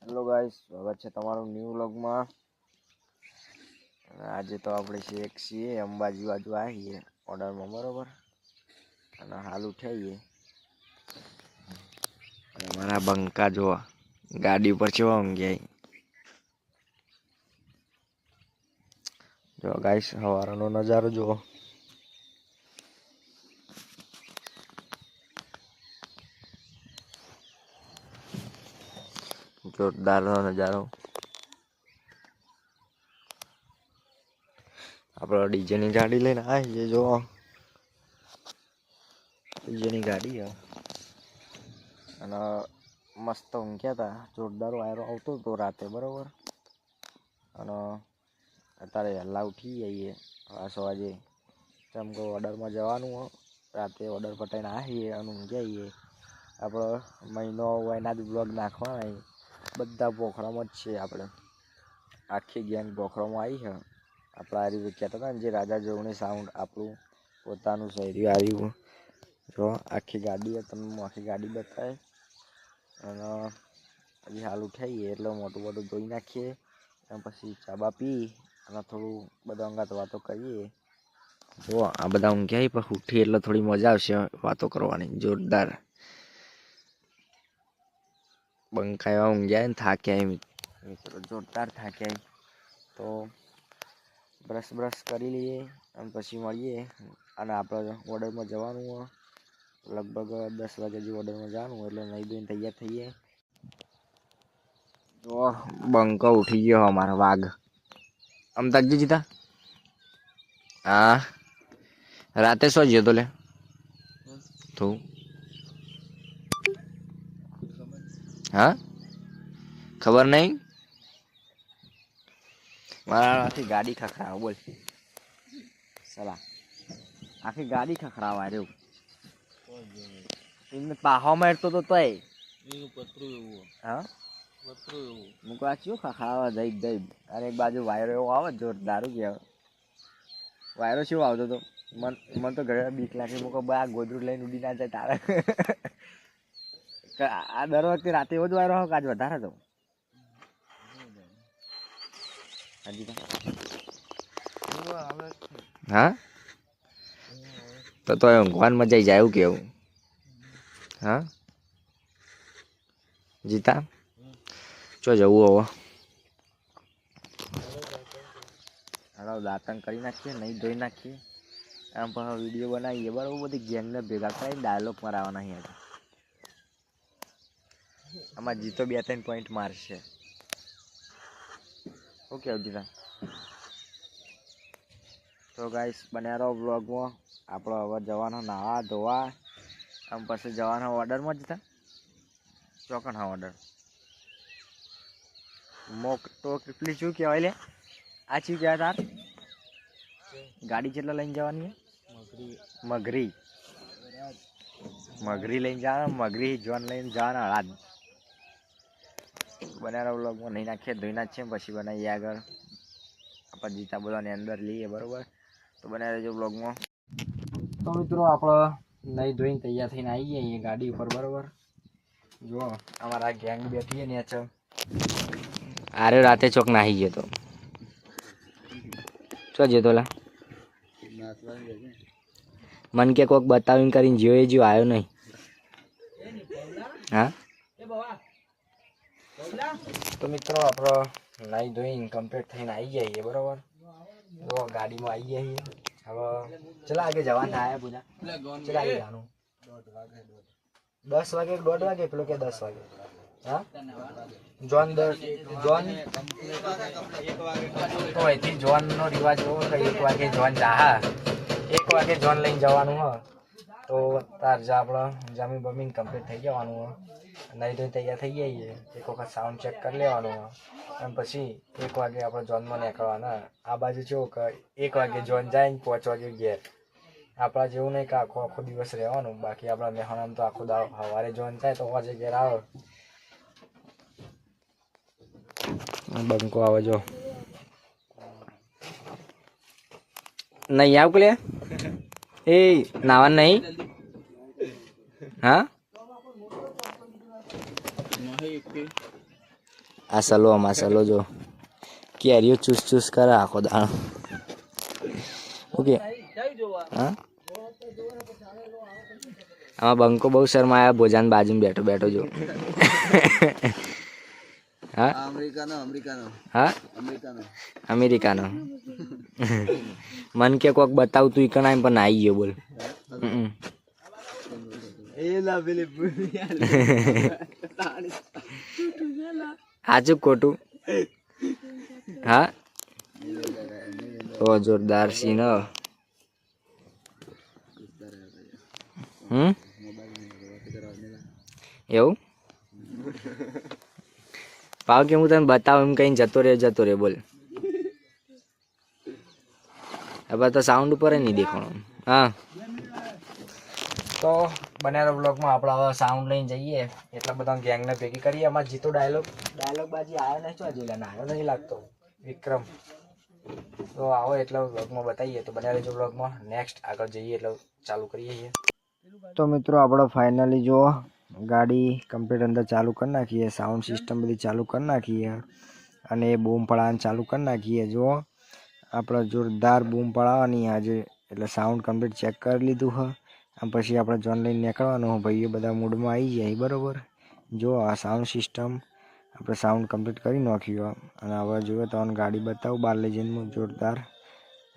Hello guys, સ્વાગત છે તમારું ન્યૂ વ્લોગમાં। આજે તો આપણે શેક છીએ અંબાજી બાજુ આવીએ ઓર્ડરમાં, બરોબર। અને હાલ ઉઠાઈએ અને મારા બંકા જો ગાડી ઉપર કેવા ઊંઘ્યા। જો ગાઈસ, સવારનો નજારો જુઓ। જોરદારનો નજારો। આપણે ડીજેની ગાડી લઈને આવીએ। જો ડીજેની ગાડી છે અને મસ્ત ઊંઘ્યા હતા। જોરદાર વાયરો આવતો હતો રાતે, બરાબર। અને અત્યારે વહેલા ઉઠી જઈએ 8 વાગે, કેમ કે ઓર્ડરમાં જવાનું હોય। રાતે ઓર્ડર પતાવીને આવીએ અને ઊંઘી જઈએ। આપણે મહિનો એના જ બ્લોગ નાખવાના, બધા પોખરામાં જ છે આપણે। આખી ગેંગ પોખરામાં આવી છે। આપણે આ રીતે કહેતા હતા ને, જે રાજા જોવણી સાઉન્ડ આપણું પોતાનું શહેરી આવ્યું। જો આખી ગાડી તમને આખી ગાડી બતાવે અને હજી હાલ ઉઠાવીએ એટલે મોટું મોટું ધોઈ નાખીએ અને પછી ચા બા પી અને થોડું બધા અંગાત વાતો કરીએ। જો આ બધા ઊંઘ્યા પણ ઉઠી એટલે થોડી મજા આવશે વાતો કરવાની, જોરદાર। બંકા એવા ઊંઘ્યા ને થાક્યા મિત્રો, જોરદાર થાક્યા। તો બ્રશ કરી લઈએ અને પછી મળીએ। અને આપણે ઓર્ડરમાં જવાનું હોય, લગભગ 10 વાગે જેવું ઓર્ડરમાં જવાનું એટલે નહીં ધોઈને તૈયાર થઈએ। તો બંકો ઉઠી ગયો અમારો વાઘ। આમ તાકજે જીતા। હા, રાતે સો જ્યો તો લે તું? હા, ખબર નહીં। મારા આખી ગાડી ખખડાવે, બોલ સલા આખી ગાડી ખખડાવે રહ્યો। એમને પાહો મારતો તો તોય એનું પતરું એવું। હા, પતરું એવું મૂકવા છું ખખડાવે જઈ જઈ। અને એક બાજુ વાયરો એવો આવે જોરદાર કહેવાય। વાયરો શું આવતો હતો, મને તો ઘરે બીક લાગી। મૂકો આ ગોદરું લઈને ઉડી ના જાય તારે। આ દર વખતે રાતે એવો જ વાયરો આવે કે આજ વધારે હતો? હા, તો ઊંઘવાની મજા આવી જાય એવું કેવું? હા જીતા, ચો જવું હવે? હાલો દાંતણ કરી નાખીએ, નહીં ધોઈ નાખીએ, આમ પણ વિડીયો બનાવીએ, બરાબર। બધી ગેંગને ભેગા કરીને ડાયલોગ મારવાના અહીંયા। આમાં જીતો 2-3 પોઈન્ટ મારશે। શું કેવું જીતા? તો ગાઈસ, બન્યા રહો બ્લોગમાં। આપણો હવે જવાનો નાહવા ધોવા, આમ પછી જવાનો ઓર્ડરમાં જીતા। ચોકન હા ઓર્ડર મોક તો કેટલી શું કહેવાય લે? આ શું કહેવાય તાર ગાડી કેટલા લઈને જવાની? મગરી મગરી લઈને જવાના। મગરી જોન લઈને જવાના હળાદ। બનાવેલા વ્લોગમાં નહીં નાખીએ, ધોઈ નાખીએ પછી બનાવીએ આગળ। આપણે જીતા બધાને અંદર લઈએ, બરાબર। તો બનાવી રહેજો વ્લોગમાં। તો મિત્રો, આપણે નહીં ધોઈને તૈયાર થઈને આવી જઈએ ગાડી ઉપર, બરાબર। જો અમારા ગેંગ બેઠી ને છે। આરે રાતે ચોક નાહી ગયો તો ચો જતો લા મન કે કોક બતાવીને કરીને જ્યો એ જ્યો આવ્યો નહીં। હા, તો મિત્રો, આપણે નાહી ધોઈને કમ્પ્લીટ થઈને આવી જઈએ, બરાબર। તો ગાડીમાં આવી જઈએ હવે। ચલા આગે જવાના આયા પૂજા, ચલા આગે જવાનું 10 વાગે 1:30 વાગે, પેલો કે 10 વાગે। હા, જોન તો અહીંથી જોનનો રિવાજ એવો કે 1 વાગે જોન જા। 1 વાગે જોન લઈને જવાનું હોય તો તાર જા આપણે જમીન બમીન કમ્પ્લીટ થઈ જવાનું હોય। નહીં તો તૈયાર થઈ જઈએ, એક વખત સાઉન્ડ ચેક કરી લેવાનું હોય અને પછી 1 વાગે આપણે જોનમાં નીકળવાના। આ બાજુ કેવું કે 1 વાગે જોન જાય ને 5 વાગે ઘેર। આપણા જેવું નહીં કે આખો દિવસ રહેવાનું। બાકી આપણા મહેમાન તો આખો દાડો સવારે જોન જાય તો 5 વાગે ઘેર આવે। બંકો આવે જો નહીં આવ લે એ નાવા નહીં। હા, આ સલો જો કેરીઓ ચૂસ ચૂસ કરે આખો દાણો. ઓકે હા, આમાં બંકો બહુ શરમાયા, ભોજાન બાજુમાં બેઠો બેઠો જો. હા હા અમેરિકાનો. મન કે કોક બતાવું તું ઈકણ આમ પણ આવી ગયો બોલ. સાચું ખોટું? હા તો જોરદાર સીન. એવું પાવ કે હું તને બતાવું એમ કઈ જતો રે બોલ. હવે તો સાઉન્ડ ઉપર નહીં દેખાણું. હા તો બનેલા બ્લોગમાં આપણે હવે સાઉન્ડ લઈને જઈએ, એટલા બધા ગેંગને ભેગી કરીએ. અમારે જીતો ડાયલોગ બાજી આવ્યો નહીં, શું હજી આવ્યો નહીં લાગતો વિક્રમ. તો આવો એટલે બ્લોગમાં બતાવીએ. તો બનેલા જો બ્લોગમાં નેક્સ્ટ આગળ જઈએ એટલે ચાલુ કરીએ છીએ. તો મિત્રો આપણે ફાઇનલી જો ગાડી કમ્પ્લીટ અંદર ચાલુ કરી નાખીએ, સાઉન્ડ સિસ્ટમ બધી ચાલુ કરી નાખીએ અને બૂમ પડાવવાનું ચાલુ કરી નાખીએ. જો આપણે જોરદાર બૂમ પડાવવાની આજે, એટલે સાઉન્ડ કમ્પ્લીટ ચેક કરી લીધું હ. આમ પછી આપણે જોન લઈને નીકળવાનું. ભાઈઓ બધા મૂડમાં આવી જાય બરાબર. જો આ સાઉન્ડ સિસ્ટમ આપણે સાઉન્ડ કમ્પ્લીટ કરી નાખ્યું. અને હવે જોઈએ તો ગાડી બતાવું બહાર લઈ જઈને જોરદાર.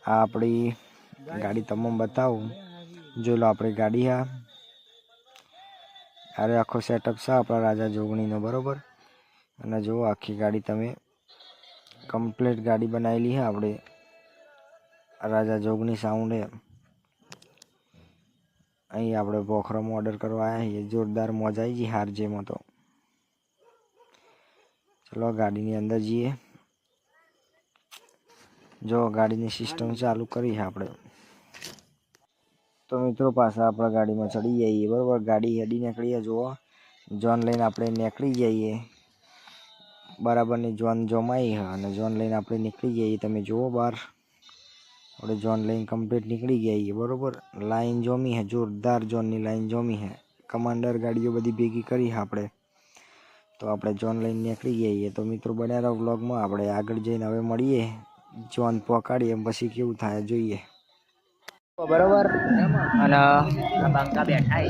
આ આપણી ગાડી તમામ બતાવું. જોઈ લો આપણી ગાડી. હા અરે આખો સેટઅપ છે આપણા રાજા જોગણીનો બરાબર. અને જુઓ આખી ગાડી તમે કમ્પ્લીટ ગાડી બનાવેલી છે આપણે રાજા જોગણી સાઉન્ડ. અહીં આપણે પોખરામાં ઓર્ડર કરવા આવ્યા છીએ. જોરદાર મજા આવી ગઈ હાર જેમાં. તો ચલો ગાડીની અંદર જઈએ. જો ગાડીની સિસ્ટમ ચાલુ કરી છે આપણે. તો મિત્રો પાછા આપણા ગાડીમાં ચડી જઈએ બરાબર. ગાડી હેડી નીકળીએ. જુઓ જોન લઈને આપણે નીકળી જઈએ બરાબરની. જોન જોમાઈ હ અને જોન લઈને આપણે નીકળી જઈએ. તમે જુઓ બહાર આપણે જોન લઈને કમ્પ્લીટ નીકળી ગયા બરાબર. લાઈન જોમી હે, જોરદાર જોનની લાઈન જોમી હે. કમાન્ડર ગાડીઓ બધી ભેગી કરી આપણે. તો આપણે જોન લઈને નીકળી જઈએ. તો મિત્રો બન્યા રહો વ્લોગમાં. આપણે આગળ જઈને હવે મળીએ, જોન પહોંચાડીએ પછી કેવું થાય જોઈએ બરાબર. અને આ બંકા બેઠા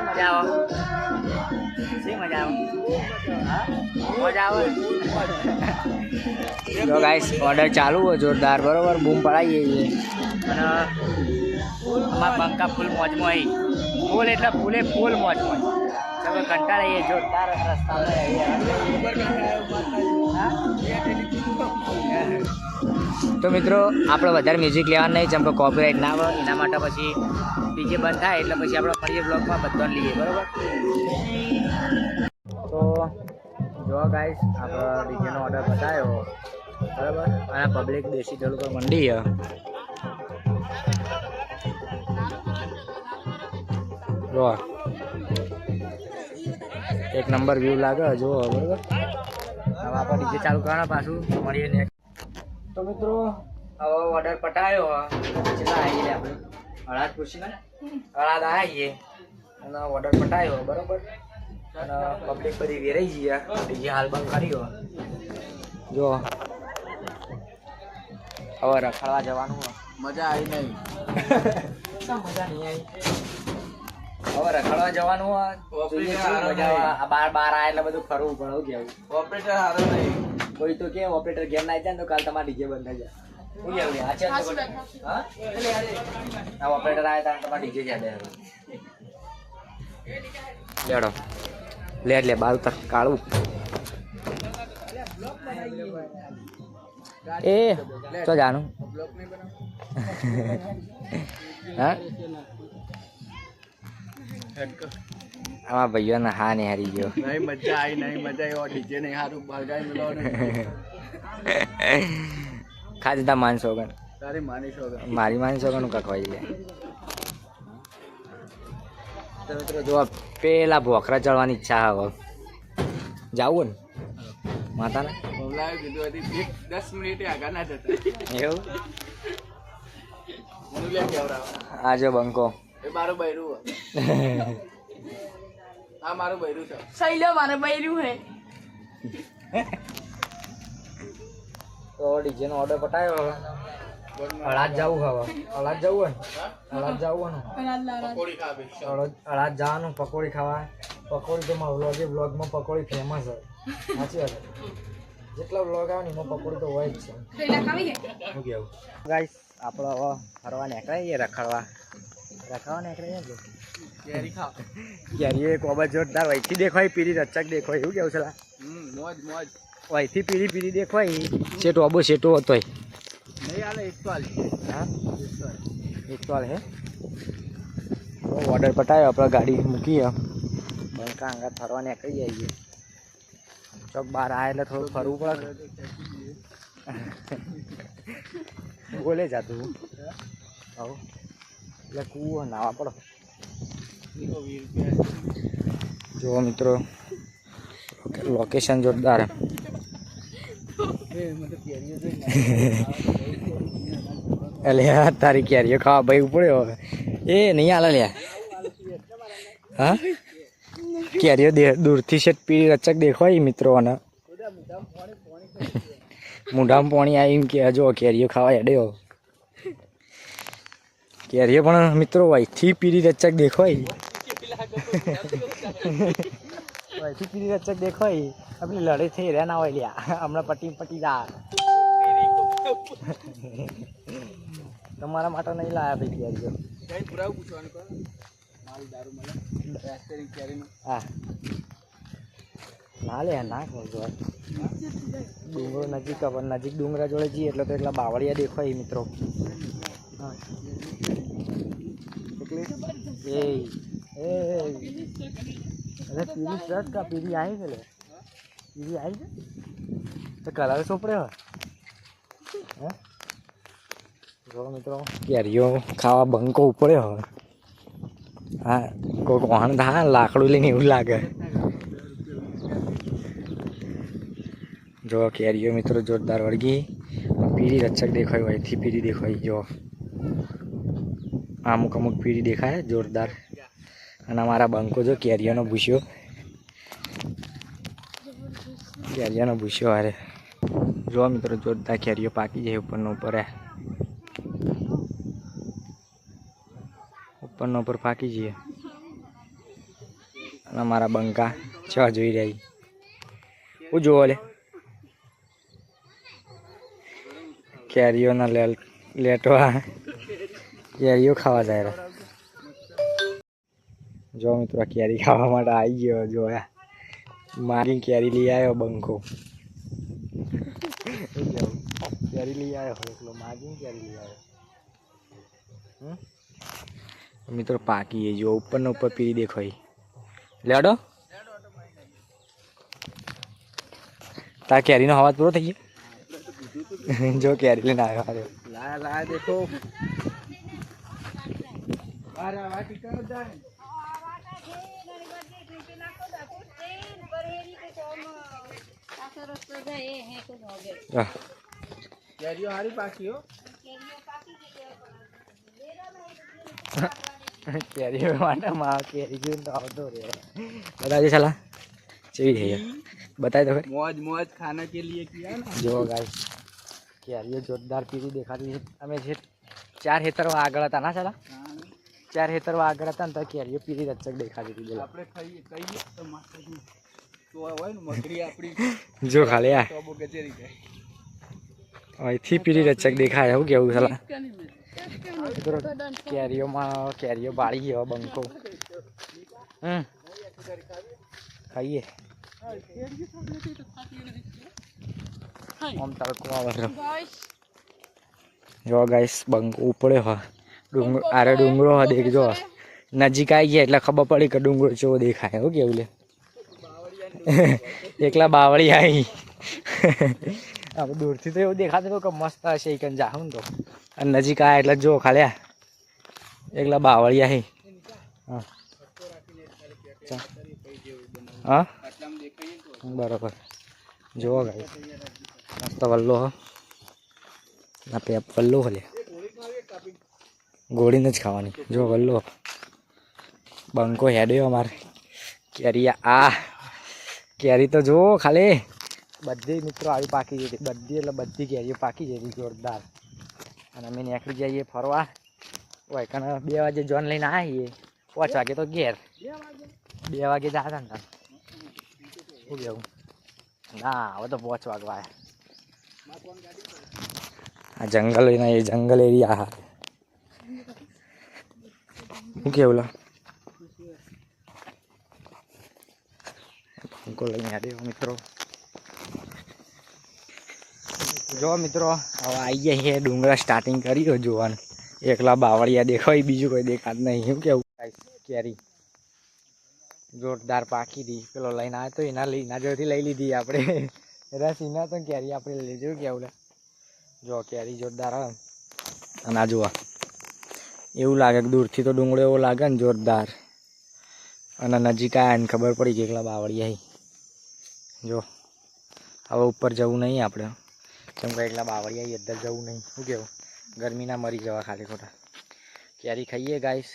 મજા આવે. જો ગાઈસ ઓર્ડર ચાલુ હોય જોરદાર બરાબર. બૂમ પડાવીએ છીએ અને અમારા બંકા ફૂલ મોજમાં આવી. ફૂલ એટલે ફૂલ મોજમાં. તમે કંટાળીએ જોરદાર રસ્તા. તો મિત્રો આપણે વધારે મ્યુઝિક લેવાનું નહીં, જેમ કે કોપીરાઇટ ના આવે એના માટે. પછી ડીજે બંધ થાય એટલે પછી આપણે ફરીએ બ્લોગમાં બધાને લઈએ બરાબર. તો જો ગાઈસ આપણે ડીજેનો ઓર્ડર બતાવ્યો બરાબર. અને પબ્લિક દેશી ઢોલ પર મંડી જો એક નંબર વ્યૂ લાગે જો બરાબર. હવે આપણે ડીજે ચાલુ કરવાના, પાછું મળીએ ને. તો મિત્રો હવે ઓર્ડર પટાયો કેટલા આવી ગયા આપણે અડાદ પૂછીને અડાદ આવીએ અને ઓર્ડર પટાયો બરાબર. અને પબ્લિક બધી વેરાઈ જઈએ. ડીજે હાલ બંધ કર્યો. જો હવે રખડવા જવાનું. મજા આવી નહીં. મજા નહીં આવી. હવે રખડવા જવાનું બાર આ એટલે બધું ફરવું ઘણું કેવું. ઓપરેટર સારો નહીં. કોઈ તો કે ઓપરેટર ઘેર ના જાય ને તો કાલ તમારે ડીજે બંધ થઈ જાય. ઓપરેટર આવ્યા હતા તમારે ડીજે યાદ લેડો લે બાર ઉતર કાળું. એ તો જાણું હા આમાં ભાઈઓને હા નહીં હારી ગયો. નહીં મજા આવી નહીં મજા આવી. ડીજે નહીં સારું બગાઈ મિલવાનું. ખાલી તા માનસો ગણ તારી મારી માનસો ગણ કખવાઈ જાય. તો મિત્રો જો પેલા ભોખરા ચડવાની ઈચ્છા હવે જાવું ને માતાને કીધું 10 મિનિટ આગળ ના જતા એવું. આ જો બંકો એ મારું બૈરું આ મારું બૈરું છે. સહી લો મારે બૈરું હે તો ડીજે નો ઓર્ડર પટાયો હવે અડાજ જવું હવે અડાજ જવું હોય અડાજ જવું અડાજ જવાનું પકોડી ખાવા પકોડી તો મારા વ્લોગમાં પકોડી ફેમસ હોય સાચી વાત જેટલા વ્લોગ આવે ને એમાં પકોડી તો હોય જ છે શું કેવું ગાઈસ આપણે હવે ફરવા નીકળીએ રખડવા નીકળીએ કેરી એક ઓબત જોરદાર વહીથી દેખાય પીરી રચક દેખાય એવું કેવું છે મોજ વહીથી પીરી દેખાય શેટો અબો શેટો હતો હે ઓર્ડર પટાયો આપણે ગાડી મૂકીએ બંકા અંગા ફરવા નીકળી જઈએ ચોક બહાર આવે એટલે થોડું ફરવું પડે બોલે જાતું હવ એટલે કૂવો નાવા પડો જો મિત્રો લોકેશન જોરદાર એટલે તારી કેરીઓ ખાવા ભાઈ ઉપડ્યો એ નહીં હાલે લ્યા હા કેરીઓ દૂરથી છે પીળી રચક દેખાય મિત્રોને મૂઢામાં પાણી આવીને કે જો કેરીઓ ખાવા હેડ્યો કેરીઓ પણ મિત્રો વહીથી પીળી રચક દેખાય વહીથી પીળી રચક દેખાય આપણી લડાઈ થઈ રહ્યા ના હોય લ્યા હમણાં પટી જા તમારા માટે નહીં લાયા ભાઈ કેરીઓ હા ના લે ના ખોલજો ડુંગરો નજીક નજીક ડુંગરા જોડે જઈએ એટલે તો એટલા બાવળિયા દેખાય મિત્રો હા એ અરે પીરી શર્ટ કા પીરી આવી છે લે પીરી આવી છે તો કલર સોપડે હોય હે જો મિત્રો કેરીઓ ખાવા બંકો ઉપડે હોય હા કોઈક વાહન હા લાકડું લઈને એવું લાગે જો કેરીઓ મિત્રો જોરદાર વળગી પીરી રચક દેખાય હોયથી પીરી દેખાય જો અમુક પીરી દેખાય જોરદાર અને અમારા બંકો જો કેરીઓનો ભૂસ્યો હારે જો મિત્રો જોરદાર કેરીઓ પાકી જાય ઉપરનો ઉપર પાકી જઈએ અને અમારા બંકા છ જોઈ રહી હું જોવો લે કેરીઓના લેટવા કેરીઓ ખાવા જાય જો મિત્રો કેરી ખાવા માટે આવી ગયો જોયા મારી કેરી લઈ આવ્યો બંકો કેરી લઈ આવ્યો એકલો માગીને કેરી લઈ આવ્યો મિત્રો પાકી જો ઉપરનો ઉપર પીરી દેખાય લેડો તાર કેરીનો હવાજ પૂરો થઈ ગયો જો કેરી લઈને આવ્યો લાયા દેખો કેરીઓ માટે માં કેરી જોઈને તો આવતો રે બતાજે સાલા ચેવી થઈ बताए तो मौज खाना के लिए किया ना जो गाइस કેરીઓ જોરદાર પીરી દેખાતી છે અમે જે 4 હેતરવા આગળ હતા ના ચાલા 4 હેતરવા આગળ હતા ને તો કેરીઓ પીરી રચક દેખાતી હતી આપણે કહીએ તો મસ્ત તો હોય ને મગરી આપણી જો ખાલી આ તો ગજેરી જાય અહીંથી પીરી રચક દેખાય એવું કેવું ચાલા કેરીઓ બાળી ગયો બંકો ખાઈએ આમ તડકો આવે જો ગાઈસ બંકો ઉપડે હો ડુંગરો હા દેખજો નજીક આવી ગયા એટલે ખબર પડી કે ડુંગરો ચેવો દેખાય એવું કેવું લે એકલા બાવળી આવી આપણે દૂરથી તો એવું દેખાતું કે મસ્ત હશે એક જાઉં ને તો અને નજીક આવ્યા એટલે જો ખાલી એકલા બાવળી આવી હા બરાબર જુઓ ગાઈસ મસ્ત વલ્લો હો ના પેપ વલ્લો હલે ગોળીને જ ખાવાની જો વલ્લો બંકો હેડ્યો અમારે કેરી આ કેરી તો જો ખાલી બધી મિત્રો આવી પાકી જતી, બધી એટલે બધી કેરીઓ પાકી જતી જોરદાર. અને અમે નીકળી જઈએ ફરવા હોય કારણ 2 વાગે જોન લઈને આવીએ, 5 વાગે તો ઘેર. 2 વાગે જતા ને શું કેવું? ના હવે તો 5 વાગવા આ જંગલ એ જંગલ એરિયા હા શું કેવું લા પંખો લઈને આવ્યો મિત્રો. જો મિત્રો હવે આવી ગયા છે ડુંગરા સ્ટાર્ટિંગ કરી જોવાનું. એકલા બાવળિયા દેખાય, બીજું કોઈ દેખાત નહીં. શું કેવું? કેરી જોરદાર પાકી હતી. પેલો લઈને આવ્યો તો એના જોડેથી લઈ લીધી આપણે. રસ એના તો કેરી આપણે લઈ લીધી. કેવું જો કેરી જોરદાર આવે. અને આ જુઓ એવું લાગે કે દૂરથી તો ડુંગળો એવો લાગે ને જોરદાર. અને નજીક આવ્યા ને ખબર પડી કે એકલા બાવળિયા. જો હવે ઉપર જવું નહીં આપણે, કેમ કે એકલા બાવળિયા અંદર જવું નહીં. શું કેવું? ગરમીના મરી જવા ખાલી ખોટા. કેરી ખાઈએ ગાઈસ,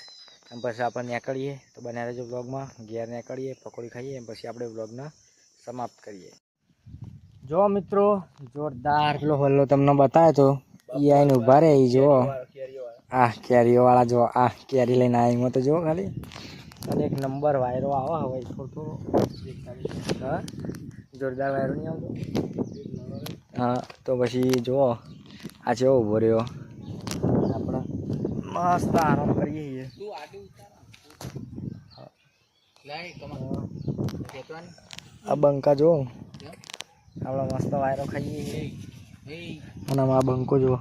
અને પછી આપણે નીકળીએ. તો બનાવી રહેજો વ્લોગમાં. ઘેર નીકળીએ, પકોડી ખાઈએ, પછી આપણે વ્લોગને સમાપ્ત કરીએ. જો મિત્રો જોરદાર પેલો હલ્લો તમને બતાવ્યો તો એ આવીને ઊભા રહે. એ જુઓ આ કેરીઓવાળા, જો આ કેરી લઈને આવીમાં તો જુઓ ખાલી. અને એક નંબર વાયરો આવે હવે થોડો હા જોરદાર વાયરો નહીં આવતો. હા તો પછી જુઓ આ છે ઊભો રહ્યો. આપણે મસ્ત આરામ કરીએ. આ બંકા જો આપણે મસ્ત વાયરો ખાઈએ. અને આ બંકો જુઓ.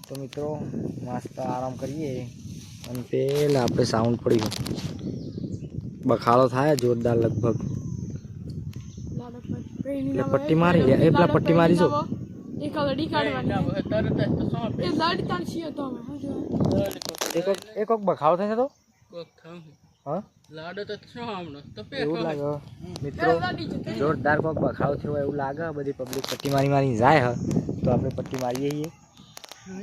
તો મિત્રો મસ્ત આરામ કરીએ. અને પેલા આપણે સાઉન્ડ પડી ગયો, બખાડો થાય જોરદાર. લગભગ એટલે પટ્ટી મારી લે. એ પેલા પટ્ટી મારી જો એક બખાડો થાય તો હા એવું લાગે મિત્રો. જોરદાર કોઈક બખાડો થયો એવું લાગે. બધી પબ્લિક પટ્ટી મારી જાય હ. તો આપણે પટ્ટી મારીએ છીએ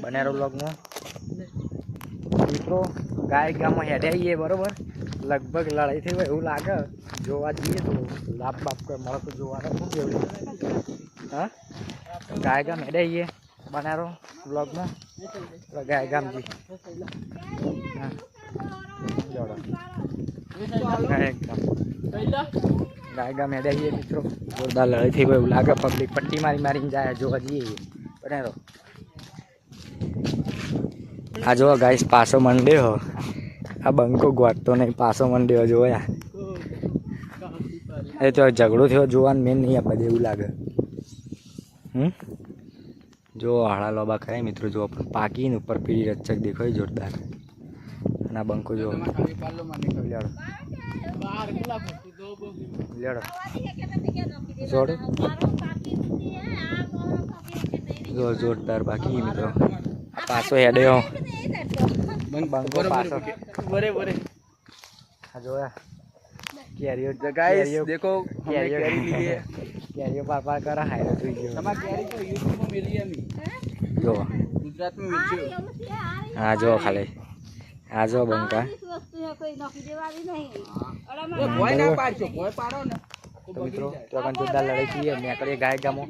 બનારો વ્લોગમાં. મિત્રો ગાય ગામમાં હેડે આવીએ બરોબર. લગભગ લડાઈ થઈ હોય એવું લાગે. જોવા જઈએ તો લાભ બાપ કોઈ મળે તો જોવાનું શું કેવું? હા ગાય ગામ હેડે આવીએ બનારો વ્લોગમાં. ગાય ગામજી હા ગાય ગામ હેડે આવીએ મિત્રો. જોરદાર લડાઈ થઈ હોય એવું લાગે. પબ્લિક પટ્ટી મારીને જાય. જોવા જઈએ બનારો. આ જો ગાઈસ પાછો મંડ્યો. આ બંકો ગોઠતો નહીં, પાછો મંડ્યો જોયા. એ તો ઝઘડો થયો જોવાનું મેન નહીં આપણે એવું લાગે. જો હાડા લોબા ખાય મિત્રો. જો પણ પાકીને ઉપર પીળી રચક દેખાય જોરદાર. અને આ બંકો જો જો જોરદાર બાકી મિત્રો. પાછો હેડ્યો બંકો પાછો. જોયા કેરીઓ ગાઈસ દેખો કેરીઓ લીધી. કેરીઓ પાર કરા હાય જોઈ ગયો. તમાર કેરી તો YouTube માં મેલી આમી જો ગુજરાતમાં વેચ્યો. હા જો ખાલી આ જો બંકા કોઈ નોકી દેવાવી નહીં. અરે ભોય ના પાડજો, ભોય પાડો ને તો મિત્રો તો કન જોરદાર લડાઈ છીએ. મેકડે ગાય ગામો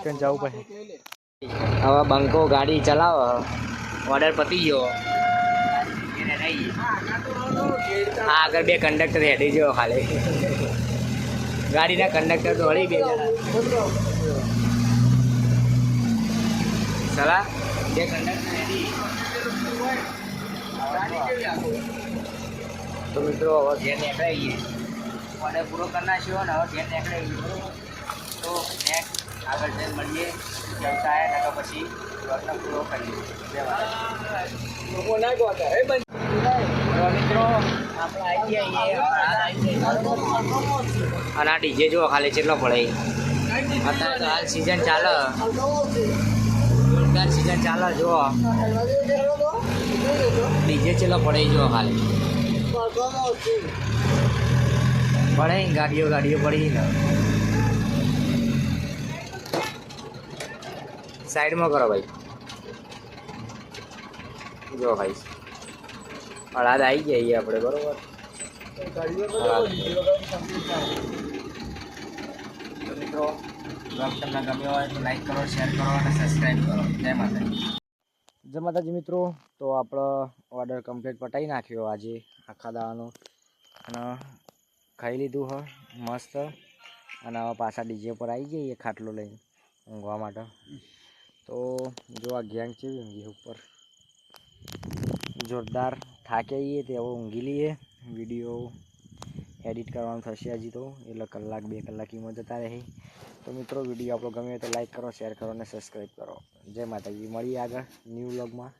કન જવું પડે. હવે બંકો ગાડી ચલાવો. ઓર્ડર પતી ગયો. હા આગળ 2 કંડક્ટર હેડી ગયો ખાલી. ગાડીના કંડક્ટર તો હળી 2 જણા. સલા 2 કંડક્ટર હેડી. તો મિત્રો હવે ઘેર નીકળીએ. ઓર્ડર પૂરો કરી નાખ્યો ને હવે ઘેર નીકળીએ બરોબર. તો નેક્સ્ટ આગળ જઈને મળીએ. જમતા આવ્યા તો પછી વર્તન પૂરો કરીએ. મિત્રો આપણે આવી ગયા. અને આ ડીજે જુઓ ખાલી કેટલો પડે. અત્યારે તો હાલ સિઝન ચાલે, જોરદાર સિઝન ચાલે. જુઓ ડીજે ચેલો પડે જુઓ ખાલી. પડે ગાડીઓ પડી ને. સાઈડમાં કરો ભાઈ. જો ભાઈ અડાદ આવી ગયા આપણે બરોબર. તો મિત્રો બ્લોગ તમને ગમ્યો હોય તો લાઈક કરો, શેર કરો અને સબસ્ક્રાઈબ કરો. જય માતાજી મિત્રો. તો આપણો ઓર્ડર કમ્પ્લીટ પટાવી નાખ્યો આજે આખા દાવાનો અને ખાઈ લીધું હોય મસ્ત. અને હવે પાછા ડીજે પર આવી જઈએ ખાટલો લઈને ઊંઘવા માટે. તો જો આ ગેંગ છે ઊંઘી ઉપર જોરદાર થાકી આવીએ તે હવે ઊંઘી લઈએ. વિડીયો એડિટ કરવાનું થશે હજી તો, એટલે કલાક 2 કલાકમાં જતા રહે. તો મિત્રો વિડીયો આપણો ગમે તો લાઈક કરો, શેર કરો અને સબસ્ક્રાઈબ કરો. જય માતાજી. મળીએ આગળ ન્યૂ વ્લોગમાં.